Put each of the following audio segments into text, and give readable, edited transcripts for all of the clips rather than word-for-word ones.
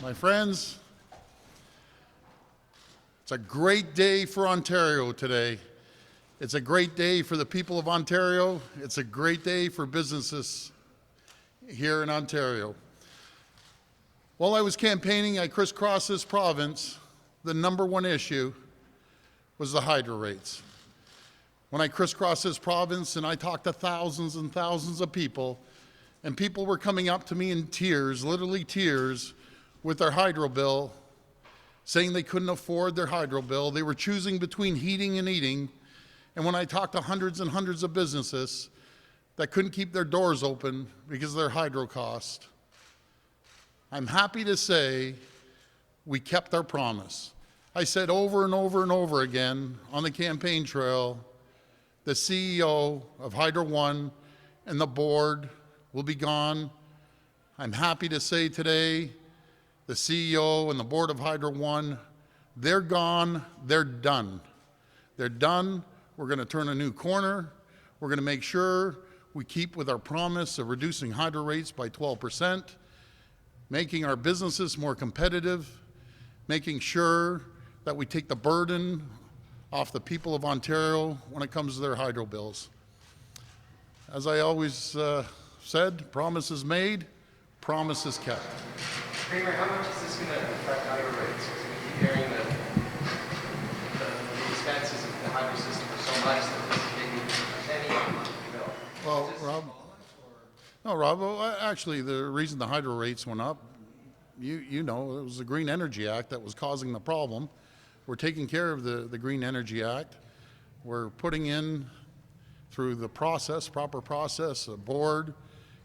My friends, it's a great day for Ontario today. It's a great day for the people of Ontario. It's a great day for businesses here in Ontario. While I was campaigning, I crisscrossed this province. The number one issue was the hydro rates. When I crisscrossed this province and I talked to thousands and thousands of people, and people were coming up to me in tears, literally tears, with their hydro bill, saying they couldn't afford their hydro bill. They were choosing between heating and eating. And when I talked to hundreds and hundreds of businesses that couldn't keep their doors open because of their hydro cost, I'm happy to say we kept our promise. I said over and over and over again on the campaign trail, the CEO of Hydro One and the board will be gone. I'm happy to say today, the CEO and the board of Hydro One, they're gone, they're done. They're done. We're going to turn a new corner. We're going to make sure we keep with our promise of reducing hydro rates by 12%, making our businesses more competitive, making sure that we take the burden off the people of Ontario when it comes to their hydro bills. As I always said, promises made, promises kept. Premier, how much is this going to affect hydro rates? Because we keep hearing that the expenses of the hydro system are so much that this is maybe a penny on the bill. Well, Rob, well, actually, the reason the hydro rates went up, you know, it was the Green Energy Act that was causing the problem. We're taking care of the Green Energy Act. We're putting in, through the process, proper process, a board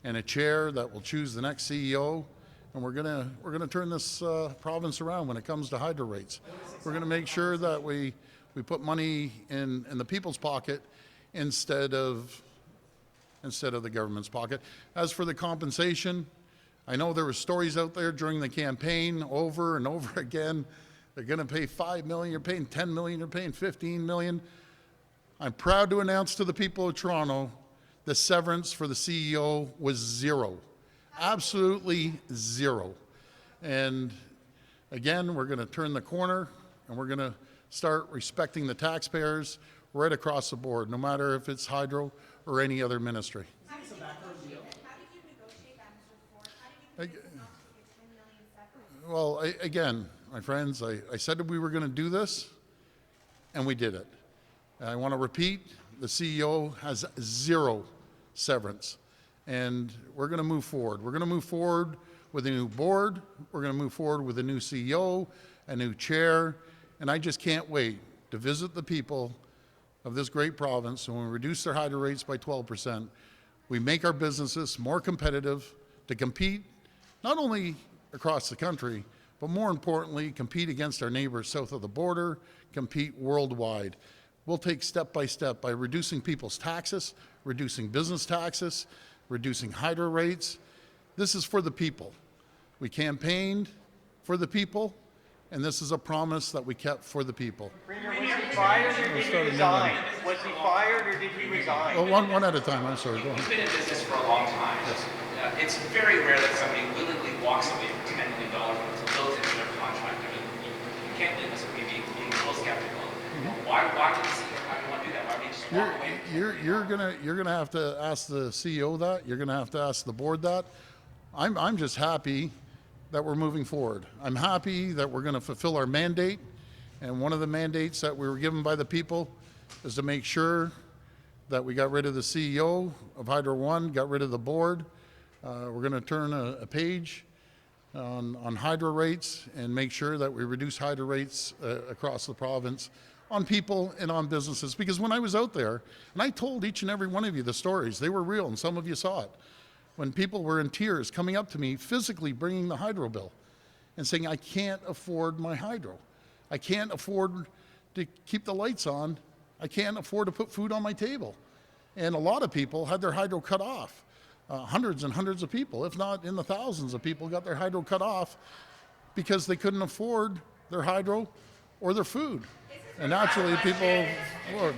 and a chair that will choose the next CEO. And we're gonna turn this province around when it comes to hydro rates. We're gonna make sure that we put money in the people's pocket instead of the government's pocket. As for the compensation, I know there were stories out there during the campaign over and over again. They're gonna pay $5 million, you're paying $10 million, you're paying $15 million. I'm proud to announce to the people of Toronto, the severance for the CEO was zero. Absolutely zero. And again, we're going to turn the corner and we're going to start respecting the taxpayers right across the board, no matter if it's hydro or any other ministry. How did you negotiate that, Mr. Ford? How did you convince not to get $10 million separate? Well, again, my friends, I said that we were going to do this, and we did it. And I want to repeat, the CEO has zero severance. And we're going to move forward. We're going to move forward with a new board. We're going to move forward with a new CEO, a new chair. And I just can't wait to visit the people of this great province. And when we reduce their hydro rates by 12%, we make our businesses more competitive to compete, not only across the country, but more importantly, compete against our neighbors south of the border, compete worldwide. We'll take step by step by reducing people's taxes, reducing business taxes, reducing hydro rates. This is for the people. We campaigned for the people, and this is a promise that we kept for the people. Premier, was he fired or did he resign? Was he fired or did he resign? Well, one at a time, I'm sorry, go He's ahead. been in business for a long time. It's very rare that somebody willingly walks away from $10 million when it's built into their contract. I mean, you can't live with me being a little skeptical. Why would the CEO want to do that? Why would he just walk away? You're gonna have to ask the CEO that. You're gonna have to ask the board that. I'm just happy that we're moving forward. I'm happy that we're gonna fulfill our mandate, and one of the mandates that we were given by the people is to make sure that we got rid of the CEO of Hydro One, got rid of the board. We're gonna turn a page on hydro rates and make sure that we reduce hydro rates across the province on people and on businesses. Because when I was out there, and I told each and every one of you the stories, they were real, and some of you saw it. When people were in tears coming up to me, physically bringing the hydro bill and saying, I can't afford my hydro. I can't afford to keep the lights on. I can't afford to put food on my table. And a lot of people had their hydro cut off. Hundreds and hundreds of people, if not in the thousands of people, got their hydro cut off because they couldn't afford their hydro or their food. And naturally, people, Lord,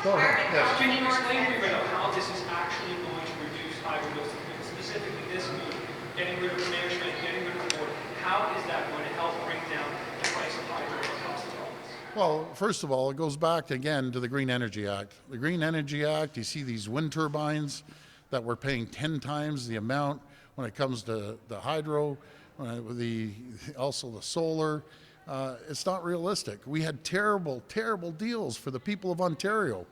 go ahead. Yes. Can you explain to me how this is actually going to reduce hydro bills, specifically this move? getting rid of Mayo Schmidt, getting rid of the board, how is that going to help bring down the price of hydro across the province? Well, first of all, it goes back again to the Green Energy Act. The Green Energy Act, you see these wind turbines that we're paying 10 times the amount when it comes to the hydro, also the solar. It's not realistic. We had terrible, terrible deals for the people of Ontario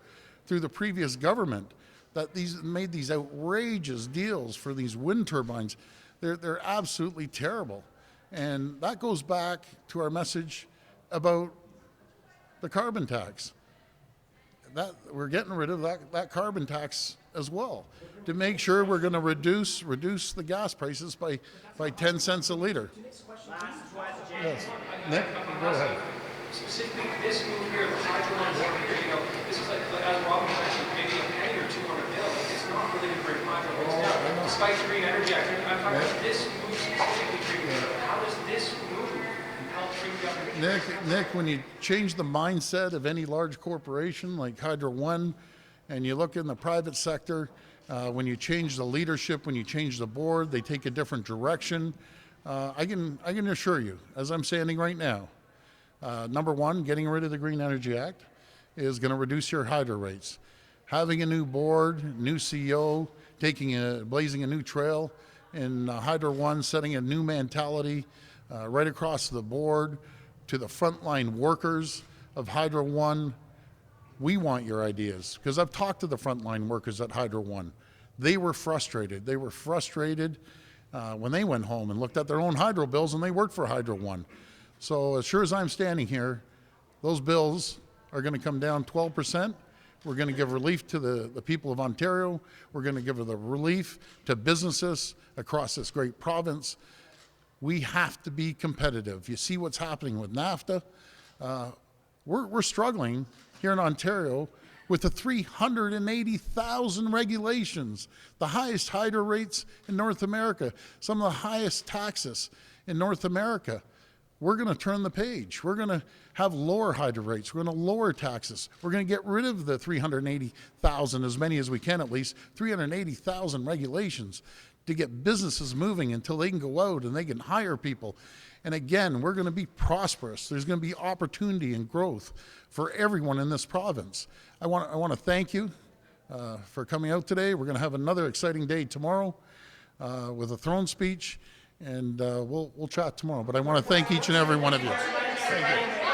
through the previous government that made these outrageous deals for these wind turbines. They're absolutely terrible. And that goes back to our message about the carbon tax. That we're getting rid of that carbon tax as well to make sure we're going to reduce the gas prices by 10 cents a liter. Yes. Nick, go ahead. Specifically, this move here, the hydro on board here, you know, this is like as Robin mentioned, maybe a penny or two on a bill. It's not really going to bring hydro rates down. Despite the Green Energy Act, I'm talking about this move specifically. How does this move help bring down? Nick, when you change the mindset of any large corporation like Hydro One, and you look in the private sector, when you change the leadership, when you change the board, they take a different direction. I can assure you, as I'm standing right now, number one, getting rid of the Green Energy Act is going to reduce your hydro rates. Having a new board, new CEO, blazing a new trail in Hydro One, setting a new mentality right across the board to the frontline workers of Hydro One. We want your ideas, because I've talked to the frontline workers at Hydro One. They were frustrated. They were frustrated when they went home and looked at their own hydro bills, and they worked for Hydro One. So as sure as I'm standing here, those bills are going to come down 12%. We're going to give relief to the people of Ontario. We're going to give the relief to businesses across this great province. We have to be competitive. You see what's happening with NAFTA. We're struggling here in Ontario with the 380,000 regulations, the highest hydro rates in North America, some of the highest taxes in North America. We're going to turn the page. We're going to have lower hydro rates. We're going to lower taxes. We're going to get rid of the 380,000, as many as we can at least, 380,000 regulations to get businesses moving until they can go out and they can hire people. And again, we're going to be prosperous. There's going to be opportunity and growth for everyone in this province. I want to thank you for coming out today. We're going to have another exciting day tomorrow with a throne speech, and we'll chat tomorrow. But I want to thank each and every one of you. Thank you.